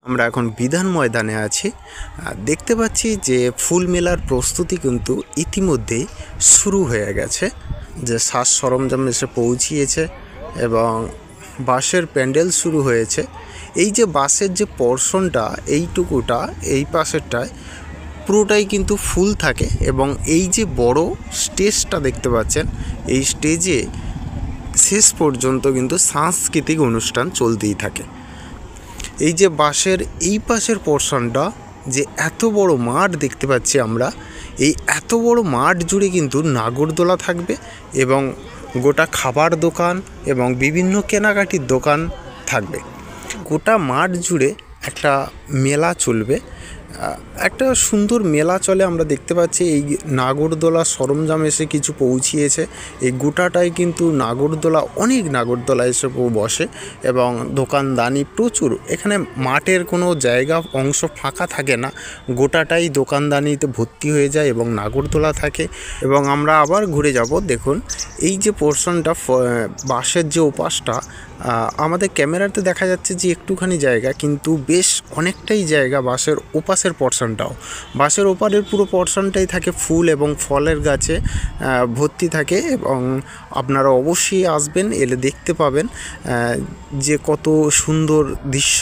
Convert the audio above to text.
আমরা এখন বিধান ময়দানে আছি। দেখতে পাচ্ছি যে ফুল মেলার প্রস্তুতি কিন্তু ইতিমধ্যেই শুরু হয়ে গেছে, যে সাজ সরঞ্জাম এসে পৌঁছিয়েছে এবং বাঁশের প্যান্ডেল শুরু হয়েছে। এই যে বাঁশের যে পোর্শনটা, এইটুকুটা এই পাশেরটায় পুরোটাই কিন্তু ফুল থাকে এবং এই যে বড় স্টেজটা দেখতে পাচ্ছেন, এই স্টেজে শেষ পর্যন্ত কিন্তু সাংস্কৃতিক অনুষ্ঠান চলতেই থাকে। এই যে বাঁশের এই পাশের পোর্শনটা, যে এত বড় মাঠ দেখতে পাচ্ছি আমরা, এই এত বড় মাঠ জুড়ে কিন্তু নাগরদোলা থাকবে এবং গোটা খাবার দোকান এবং বিভিন্ন কেনাকাটির দোকান থাকবে। গোটা মাঠ জুড়ে একটা মেলা চলবে, একটা সুন্দর মেলা চলে। আমরা দেখতে পাচ্ছি এই নাগরদোলা সরঞ্জাম এসে কিছু পৌঁছিয়েছে। এই গোটাটাই কিন্তু নাগরদোলা, অনেক নাগরদোলা এসে বসে এবং দোকানদানি প্রচুর। এখানে মাঠের কোনো জায়গা অংশ ফাঁকা থাকে না, গোটাটাই দোকানদানিতে ভর্তি হয়ে যায় এবং নাগরদোলা থাকে। এবং আমরা আবার ঘুরে যাব। দেখুন এই যে পোর্শনটা, বাঁশের যে ওপাশটা, আমাদের ক্যামেরাতে দেখা যাচ্ছে যে একটুখানি জায়গা, কিন্তু বেশ অনেকটাই জায়গা বাঁশের ওপাশের পোর্শনটাও। বাঁশের ওপারের পুরো পোর্শনটাই থাকে ফুল এবং ফলের গাছে ভর্তি থাকে এবং আপনারা অবশ্যই আসবেন, এলে দেখতে পাবেন যে কত সুন্দর দৃশ্য।